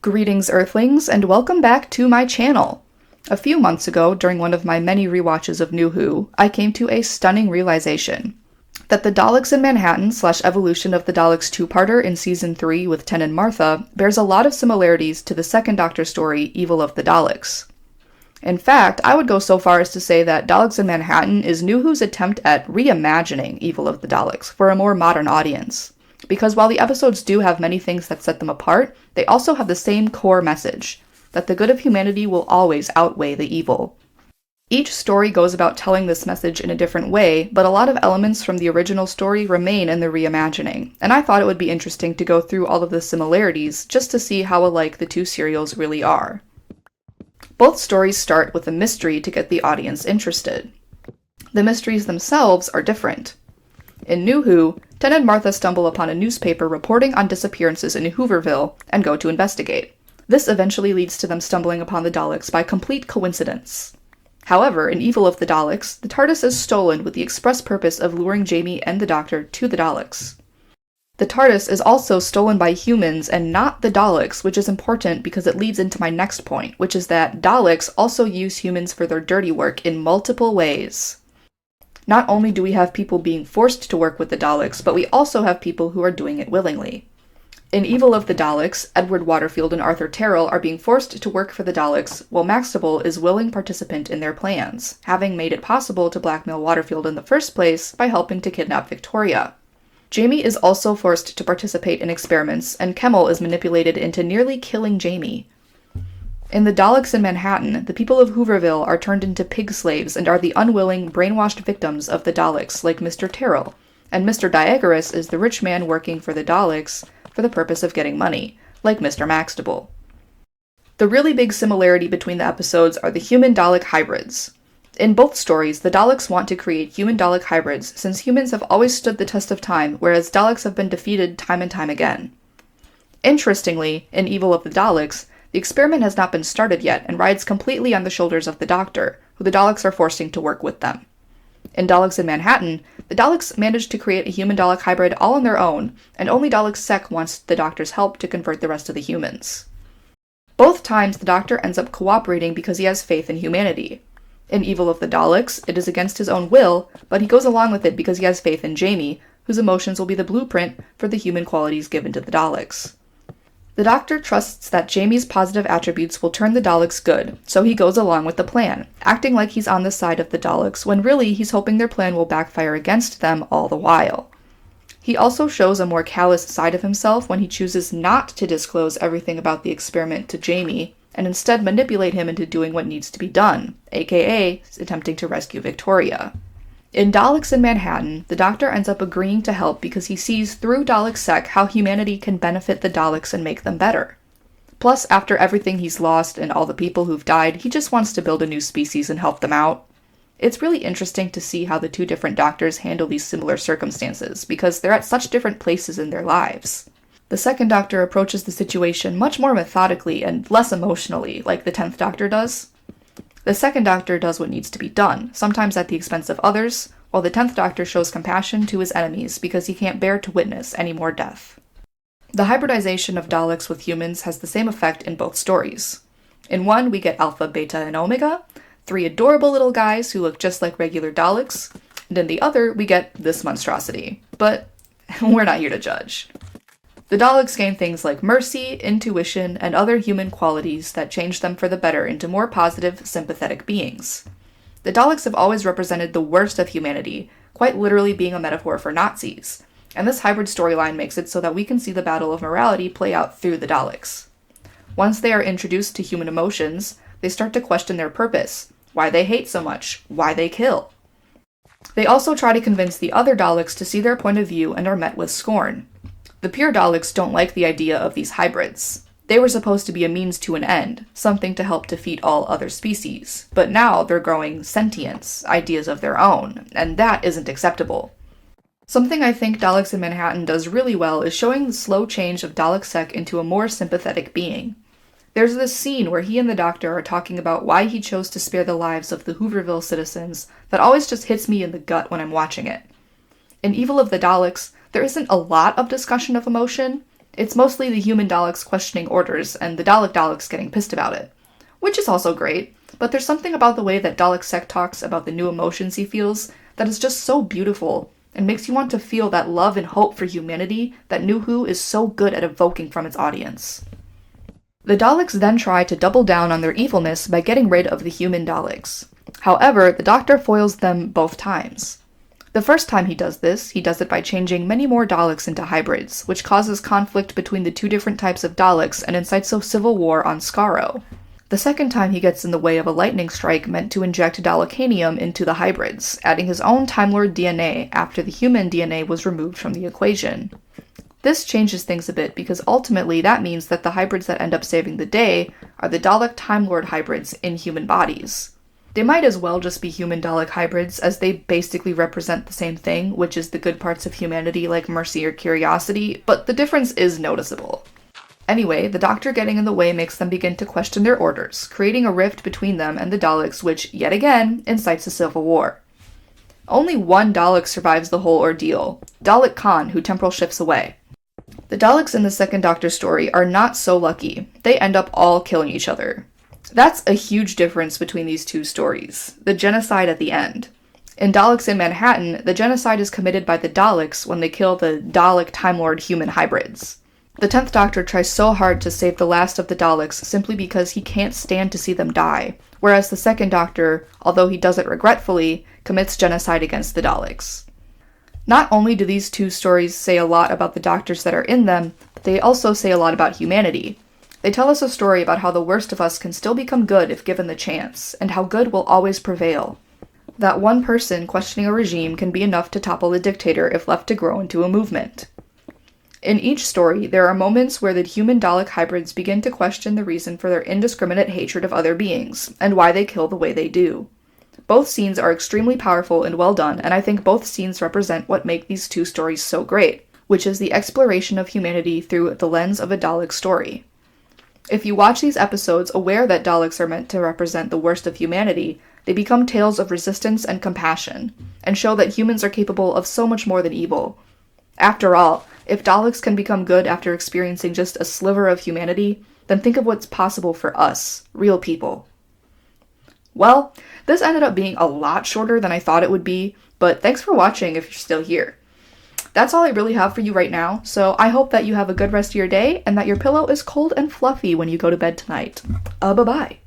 Greetings, Earthlings, and welcome back to my channel! A few months ago, during one of my many rewatches of New Who, I came to a stunning realization. That the Daleks in Manhattan / Evolution of the Daleks two-parter in Season 3 with Ten and Martha bears a lot of similarities to the second Doctor story, Evil of the Daleks. In fact, I would go so far as to say that Daleks in Manhattan is New Who's attempt at reimagining Evil of the Daleks for a more modern audience. Because while the episodes do have many things that set them apart, they also have the same core message, that the good of humanity will always outweigh the evil. Each story goes about telling this message in a different way, but a lot of elements from the original story remain in the reimagining, and I thought it would be interesting to go through all of the similarities just to see how alike the two serials really are. Both stories start with a mystery to get the audience interested. The mysteries themselves are different. In New Who, Ten and Martha stumble upon a newspaper reporting on disappearances in Hooverville and go to investigate. This eventually leads to them stumbling upon the Daleks by complete coincidence. However, in Evil of the Daleks, the TARDIS is stolen with the express purpose of luring Jamie and the Doctor to the Daleks. The TARDIS is also stolen by humans and not the Daleks, which is important because it leads into my next point, which is that Daleks also use humans for their dirty work in multiple ways. Not only do we have people being forced to work with the Daleks, but we also have people who are doing it willingly. In Evil of the Daleks, Edward Waterfield and Arthur Terrell are being forced to work for the Daleks, while Maxtable is willing participant in their plans, having made it possible to blackmail Waterfield in the first place by helping to kidnap Victoria. Jamie is also forced to participate in experiments, and Kemmel is manipulated into nearly killing Jamie. In the Daleks in Manhattan, the people of Hooverville are turned into pig slaves and are the unwilling, brainwashed victims of the Daleks, like Mr. Terrell, and Mr. Diagoras is the rich man working for the Daleks for the purpose of getting money, like Mr. Maxtable. The really big similarity between the episodes are the human-Dalek hybrids. In both stories, the Daleks want to create human-Dalek hybrids since humans have always stood the test of time, whereas Daleks have been defeated time and time again. Interestingly, in Evil of the Daleks, the experiment has not been started yet and rides completely on the shoulders of the Doctor, who the Daleks are forcing to work with them. In Daleks in Manhattan, the Daleks managed to create a human-Dalek hybrid all on their own, and only Dalek Sec wants the Doctor's help to convert the rest of the humans. Both times the Doctor ends up cooperating because he has faith in humanity. In Evil of the Daleks, it is against his own will, but he goes along with it because he has faith in Jamie, whose emotions will be the blueprint for the human qualities given to the Daleks. The Doctor trusts that Jamie's positive attributes will turn the Daleks good, so he goes along with the plan, acting like he's on the side of the Daleks when really he's hoping their plan will backfire against them all the while. He also shows a more callous side of himself when he chooses not to disclose everything about the experiment to Jamie, and instead manipulate him into doing what needs to be done, aka attempting to rescue Victoria. In Daleks in Manhattan, the Doctor ends up agreeing to help because he sees through Dalek Sec how humanity can benefit the Daleks and make them better. Plus, after everything he's lost and all the people who've died, he just wants to build a new species and help them out. It's really interesting to see how the two different Doctors handle these similar circumstances, because they're at such different places in their lives. The second Doctor approaches the situation much more methodically and less emotionally, like the 10th Doctor does. The second Doctor does what needs to be done, sometimes at the expense of others, while the 10th Doctor shows compassion to his enemies because he can't bear to witness any more death. The hybridization of Daleks with humans has the same effect in both stories. In one, we get Alpha, Beta, and Omega, 3 adorable little guys who look just like regular Daleks, and in the other, we get this monstrosity. But we're not here to judge. The Daleks gain things like mercy, intuition, and other human qualities that change them for the better into more positive, sympathetic beings. The Daleks have always represented the worst of humanity, quite literally being a metaphor for Nazis, and this hybrid storyline makes it so that we can see the battle of morality play out through the Daleks. Once they are introduced to human emotions, they start to question their purpose, why they hate so much, why they kill. They also try to convince the other Daleks to see their point of view and are met with scorn. The pure Daleks don't like the idea of these hybrids. They were supposed to be a means to an end, something to help defeat all other species, but now they're growing sentience, ideas of their own, and that isn't acceptable. Something I think Daleks in Manhattan does really well is showing the slow change of Dalek Sec into a more sympathetic being. There's this scene where he and the Doctor are talking about why he chose to spare the lives of the Hooverville citizens that always just hits me in the gut when I'm watching it. In Evil of the Daleks, there isn't a lot of discussion of emotion, It's mostly the human Daleks questioning orders and the Daleks getting pissed about it. Which is also great, but there's something about the way that Dalek Sec talks about the new emotions he feels that is just so beautiful and makes you want to feel that love and hope for humanity that New Who is so good at evoking from its audience. The Daleks then try to double down on their evilness by getting rid of the human Daleks. However, the Doctor foils them both times. The first time he does this, he does it by changing many more Daleks into hybrids, which causes conflict between the two different types of Daleks and incites a civil war on Skaro. The second time he gets in the way of a lightning strike meant to inject Dalekanium into the hybrids, adding his own Time Lord DNA after the human DNA was removed from the equation. This changes things a bit because ultimately that means that the hybrids that end up saving the day are the Dalek Time Lord hybrids in human bodies. They might as well just be human Dalek hybrids, as they basically represent the same thing, which is the good parts of humanity like mercy or curiosity, but the difference is noticeable. Anyway, the Doctor getting in the way makes them begin to question their orders, creating a rift between them and the Daleks, which, yet again, incites a civil war. Only one Dalek survives the whole ordeal, Dalek Khan, who temporal shifts away. The Daleks in the second Doctor story are not so lucky. They end up all killing each other. That's a huge difference between these two stories, the genocide at the end. In Daleks in Manhattan, the genocide is committed by the Daleks when they kill the Dalek Time Lord human hybrids. The 10th Doctor tries so hard to save the last of the Daleks simply because he can't stand to see them die, whereas the second Doctor, although he does it regretfully, commits genocide against the Daleks. Not only do these two stories say a lot about the Doctors that are in them, but they also say a lot about humanity. They tell us a story about how the worst of us can still become good if given the chance, and how good will always prevail. That one person questioning a regime can be enough to topple a dictator if left to grow into a movement. In each story, there are moments where the human Dalek hybrids begin to question the reason for their indiscriminate hatred of other beings, and why they kill the way they do. Both scenes are extremely powerful and well done, and I think both scenes represent what make these two stories so great, which is the exploration of humanity through the lens of a Dalek story. If you watch these episodes aware that Daleks are meant to represent the worst of humanity, they become tales of resistance and compassion, and show that humans are capable of so much more than evil. After all, if Daleks can become good after experiencing just a sliver of humanity, then think of what's possible for us, real people. Well, this ended up being a lot shorter than I thought it would be, but thanks for watching if you're still here. That's all I really have for you right now, so I hope that you have a good rest of your day and that your pillow is cold and fluffy when you go to bed tonight. Bye-bye.